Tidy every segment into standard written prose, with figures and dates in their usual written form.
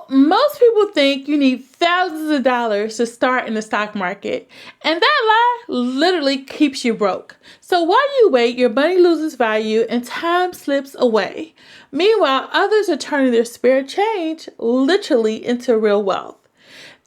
most people think you need thousands of dollars to start in the stock market, and that lie literally keeps you broke. So while you wait, your money loses value and time slips away. Meanwhile, others are turning their spare change literally into real wealth.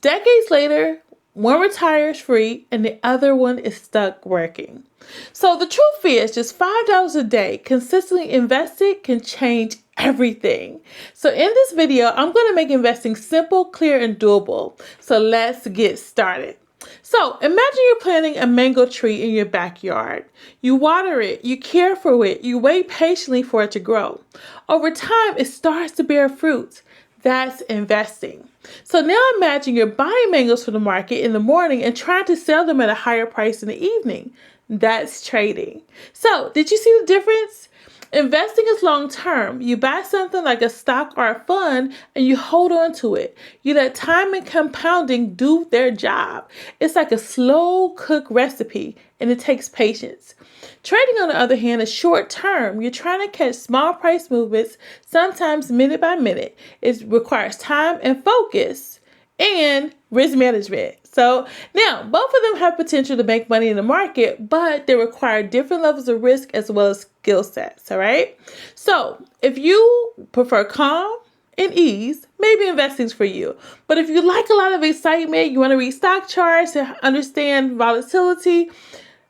Decades later, one retires free and the other one is stuck working. So the truth is, just $5 a day consistently invested can change everything. So in this video, I'm going to make investing simple, clear, and doable. So let's get started. So imagine you're planting a mango tree in your backyard. You water it, you care for it, you wait patiently for it to grow. Over time, it starts to bear fruit. That's investing. So now imagine you're buying mangoes from the market in the morning and trying to sell them at a higher price in the evening. That's trading. So did you see the difference? Investing is long term. You buy something like a stock or a fund and you hold on to it. You let time and compounding do their job. It's like a slow cook recipe and it takes patience. Trading, on the other hand, is short term. You're trying to catch small price movements, sometimes minute by minute. It requires time and focus and risk management. So now both of them have potential to make money in the market, but they require different levels of risk as well as skill sets. All right. So if you prefer calm and ease, maybe investing's for you. But if you like a lot of excitement, you want to read stock charts and understand volatility,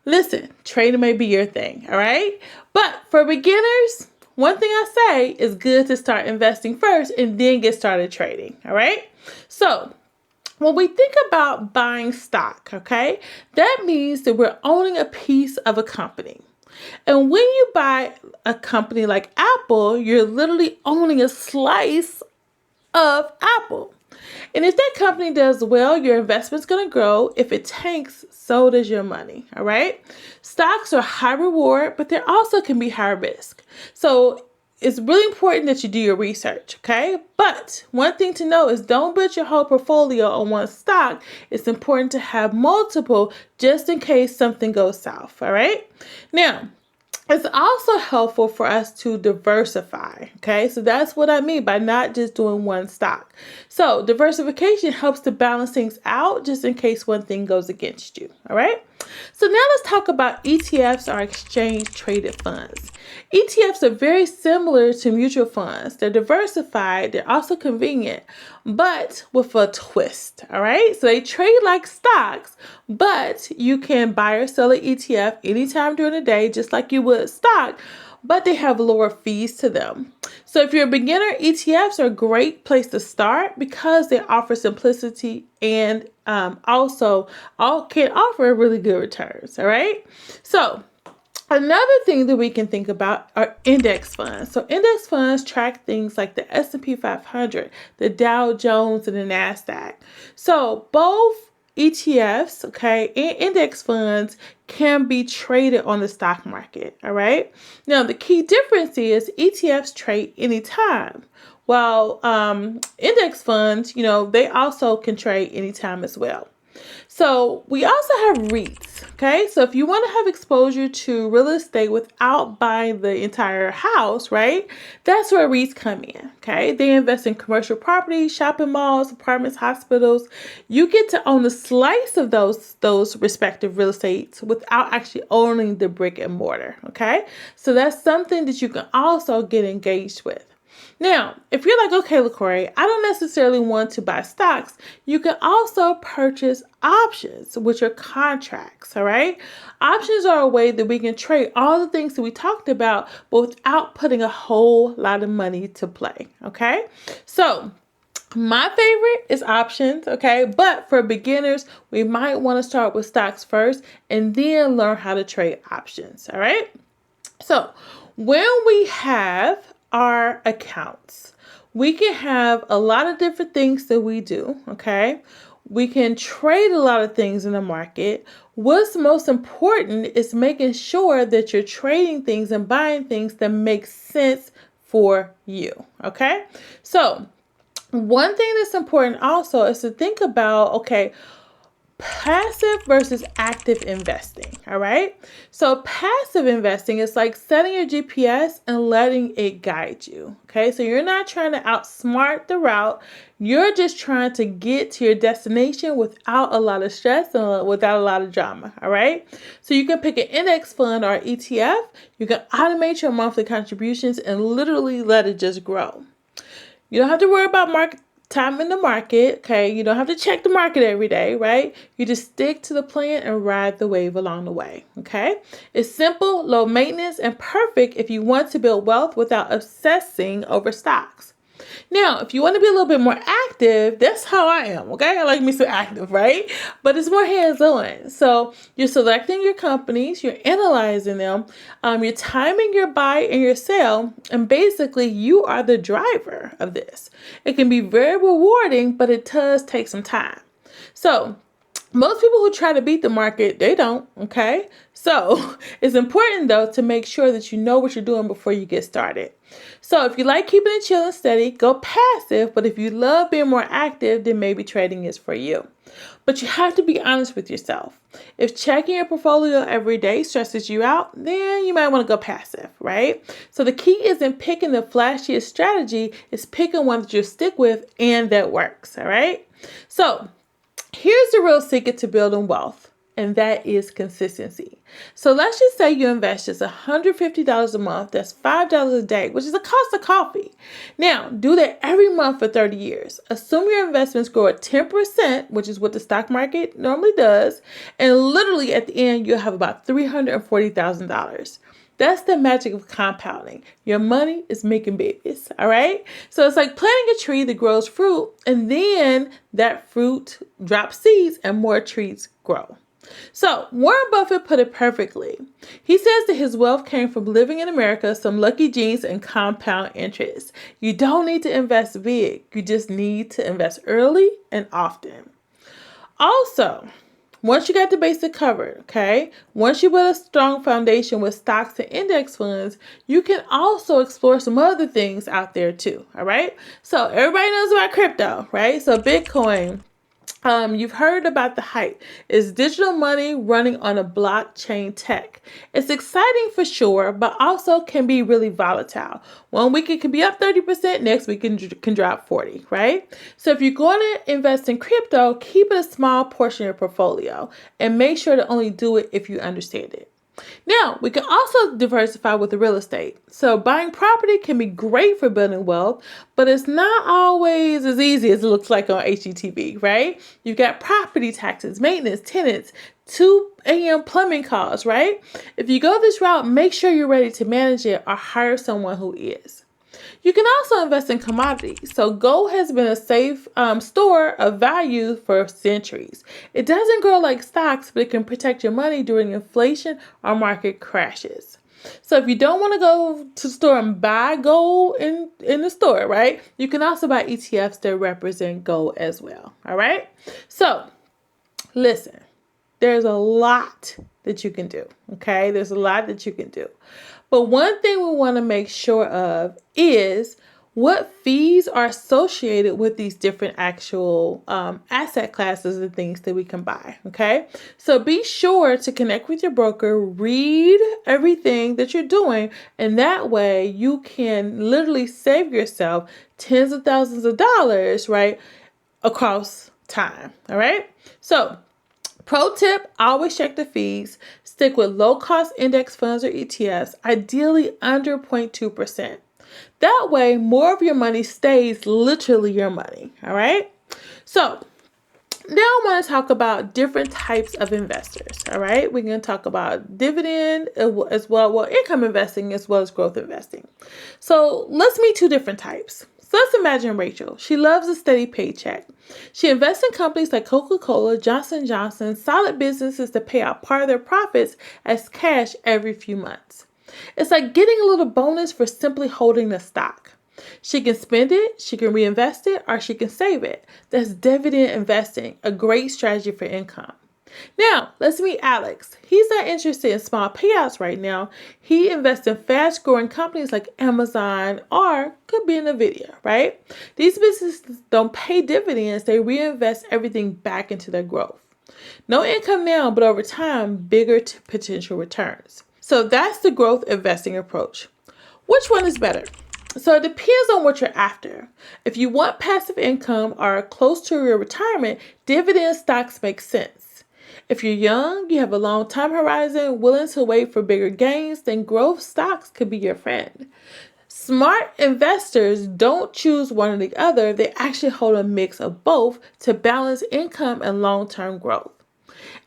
listen, trading may be your thing. All right. But for beginners, one thing I say is good to start investing first and then get started trading. All right. So when we think about buying stock, okay, that means that we're owning a piece of a company. And when you buy a company like Apple, you're literally owning a slice of Apple. And if that company does well, your investment's going to grow. If it tanks, so does your money. All right. Stocks are high reward, but they also can be high risk. So it's really important that you do your research, okay? But one thing to know is don't build your whole portfolio on one stock. It's important to have multiple just in case something goes south, all right? Now, it's also helpful for us to diversify, okay? So that's what I mean by not just doing one stock. So diversification helps to balance things out just in case one thing goes against you, all right? So now let's talk about ETFs, or exchange traded funds. ETFs are very similar to mutual funds. They're diversified, they're also convenient, but with a twist, all right? So they trade like stocks, but you can buy or sell an ETF anytime during the day, just like you would a stock, but they have lower fees to them. So if you're a beginner, ETFs are a great place to start because they offer simplicity and also can offer really good returns, all right? So another thing that we can think about are index funds. So index funds track things like the S&P 500, the Dow Jones, and the NASDAQ. So both ETFs, okay, and index funds can be traded on the stock market, all right? Now, the key difference is ETFs trade anytime, while index funds, they also can trade anytime as well. So we also have REITs, okay? So if you want to have exposure to real estate without buying the entire house, right? That's where REITs come in, okay? They invest in commercial properties, shopping malls, apartments, hospitals. You get to own a slice of those respective real estates without actually owning the brick and mortar, okay? So that's something that you can also get engaged with. Now, if you're like, okay, Laquore, I don't necessarily want to buy stocks, you can also purchase options, which are contracts, all right? Options are a way that we can trade all the things that we talked about, but without putting a whole lot of money to play, okay? So my favorite is options, okay? But for beginners, we might want to start with stocks first and then learn how to trade options, all right? So when we have our accounts, we can have a lot of different things that we do, okay? We can trade a lot of things in the market. What's most important is making sure that you're trading things and buying things that make sense for you, okay? So one thing that's important also is to think about, okay, passive versus active investing. All right. So passive investing is like setting your GPS and letting it guide you. Okay. So you're not trying to outsmart the route. You're just trying to get to your destination without a lot of stress and without a lot of drama. All right. So you can pick an index fund or ETF. You can automate your monthly contributions and literally let it just grow. You don't have to worry about market time in the market, okay? You don't have to check the market every day, right? You just stick to the plan and ride the wave along the way, okay? It's simple, low maintenance, and perfect if you want to build wealth without obsessing over stocks. Now, if you want to be a little bit more active, that's how I am, okay? I like me some active, right? But it's more hands-on. So you're selecting your companies, you're analyzing them, you're timing your buy and your sell, and basically you are the driver of this. It can be very rewarding, but it does take some time. So most people who try to beat the market, they don't, okay? So it's important, though, to make sure that you know what you're doing before you get started. So if you like keeping it chill and steady, go passive. But if you love being more active, then maybe trading is for you. But you have to be honest with yourself. If checking your portfolio every day stresses you out, then you might want to go passive, right? So the key isn't picking the flashiest strategy, it's picking one that you'll stick with and that works, all right? So here's the real secret to building wealth, and that is consistency. So let's just say you invest just $150 a month. That's $5 a day, which is the cost of coffee. Now, do that every month for 30 years. Assume your investments grow at 10%, which is what the stock market normally does. And literally at the end, you'll have about $340,000. That's the magic of compounding. Your money is making babies, all right? So it's like planting a tree that grows fruit, and then that fruit drops seeds and more trees grow. So Warren Buffett put it perfectly. He says that his wealth came from living in America, some lucky genes, and compound interest. You don't need to invest big. You just need to invest early and often. Also, once you got the basic covered, okay, once you build a strong foundation with stocks and index funds, you can also explore some other things out there too, all right? So everybody knows about crypto, right? So Bitcoin, you've heard about the hype. It's digital money running on a blockchain tech. It's exciting for sure, but also can be really volatile. 1 week it can be up 30%, next week it can drop 40%, right? So if you're going to invest in crypto, keep it a small portion of your portfolio and make sure to only do it if you understand it. Now, we can also diversify with the real estate. So buying property can be great for building wealth, but it's not always as easy as it looks like on HGTV, right? You've got property taxes, maintenance, tenants, 2 a.m. plumbing calls, right? If you go this route, make sure you're ready to manage it or hire someone who is. You can also invest in commodities. So gold has been a safe store of value for centuries. It doesn't grow like stocks, but it can protect your money during inflation or market crashes. So if you don't want to go to the store and buy gold in the store, right? You can also buy ETFs that represent gold as well. All right. So listen, there's a lot that you can do. Okay. There's a lot that you can do. But one thing we want to make sure of is what fees are associated with these different actual asset classes and things that we can buy, okay? So be sure to connect with your broker, read everything that you're doing, and that way you can literally save yourself tens of thousands of dollars, right, across time, all right? So pro tip, always check the fees. Stick with low-cost index funds or ETFs, ideally under 0.2%. That way, more of your money stays literally your money, all right? So now I want to talk about different types of investors, all right? We're going to talk about dividend as well, income investing as well as growth investing. So let's meet 2 different types. So let's imagine Rachel. She loves a steady paycheck. She invests in companies like Coca-Cola, Johnson & Johnson, solid businesses that pay out part of their profits as cash every few months. It's like getting a little bonus for simply holding the stock. She can spend it, she can reinvest it, or she can save it. That's dividend investing, a great strategy for income. Now, let's meet Alex. He's not interested in small payouts right now. He invests in fast-growing companies like Amazon or could be NVIDIA, right? These businesses don't pay dividends. They reinvest everything back into their growth. No income now, but over time, bigger potential returns. So that's the growth investing approach. Which one is better? So it depends on what you're after. If you want passive income or are close to your retirement, dividend stocks make sense. If you're young, you have a long time horizon, willing to wait for bigger gains, then growth stocks could be your friend. Smart investors don't choose one or the other. They actually hold a mix of both to balance income and long-term growth.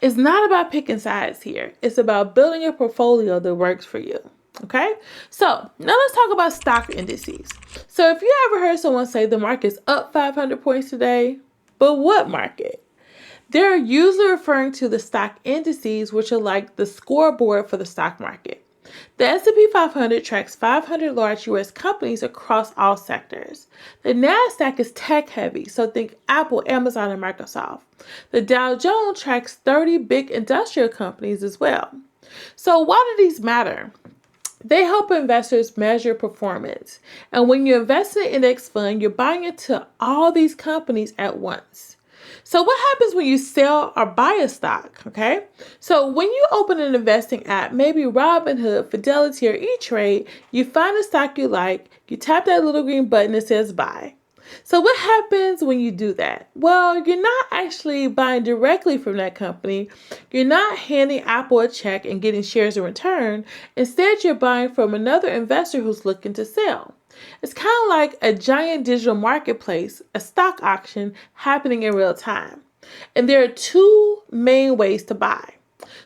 It's not about picking sides here. It's about building a portfolio that works for you. Okay? So now let's talk about stock indices. So if you ever heard someone say the market's up 500 points today, but what market? They're usually referring to the stock indices, which are like the scoreboard for the stock market. The S&P 500 tracks 500 large U.S. companies across all sectors. The NASDAQ is tech-heavy, so think Apple, Amazon, and Microsoft. The Dow Jones tracks 30 big industrial companies as well. So why do these matter? They help investors measure performance. And when you invest in an index fund, you're buying into all these companies at once. So what happens when you sell or buy a stock, okay? So when you open an investing app, maybe Robinhood, Fidelity, or E-Trade, you find a stock you like, you tap that little green button that says buy. So what happens when you do that? Well, you're not actually buying directly from that company. You're not handing Apple a check and getting shares in return. Instead, you're buying from another investor who's looking to sell. It's kind of like a giant digital marketplace, a stock auction happening in real time. And there are two main ways to buy.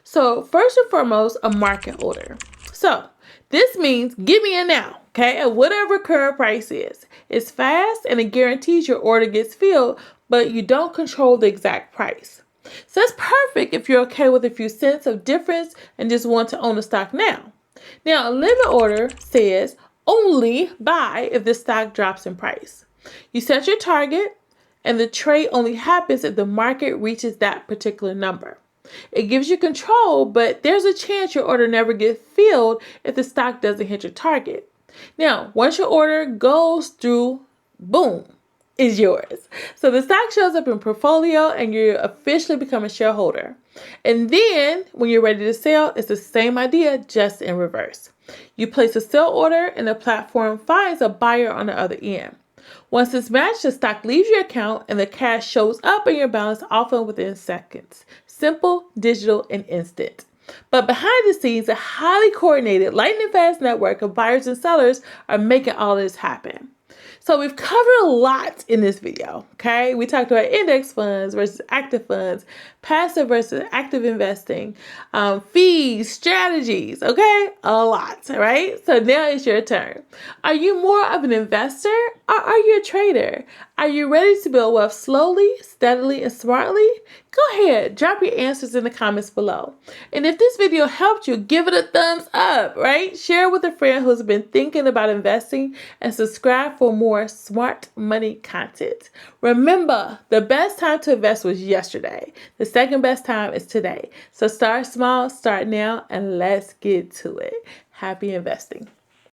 So first and foremost, a market order. So this means give me a now, okay, at whatever current price is. It's fast and it guarantees your order gets filled, but you don't control the exact price. So that's perfect if you're okay with a few cents of difference and just want to own the stock now. Now, a limit order says only buy if the stock drops in price. You set your target, and the trade only happens if the market reaches that particular number. It gives you control, but there's a chance your order never gets filled if the stock doesn't hit your target. Now, once your order goes through, boom, is yours. So the stock shows up in portfolio and you officially become a shareholder. And then when you're ready to sell, it's the same idea, just in reverse. You place a sell order and the platform finds a buyer on the other end. Once it's matched, the stock leaves your account and the cash shows up in your balance, often within seconds. Simple, digital, and instant. But behind the scenes, a highly coordinated, lightning-fast network of buyers and sellers are making all this happen. So we've covered a lot in this video, okay? We talked about index funds versus active funds, passive versus active investing, fees, strategies, okay? A lot, right? So now it's your turn. Are you more of an investor or are you a trader? Are you ready to build wealth slowly, steadily, and smartly? Go ahead, drop your answers in the comments below. And if this video helped you, give it a thumbs up, right? Share with a friend who's been thinking about investing and subscribe for more smart money content. Remember, the best time to invest was yesterday. The second best time is today. So start small, start now, and let's get to it. Happy investing.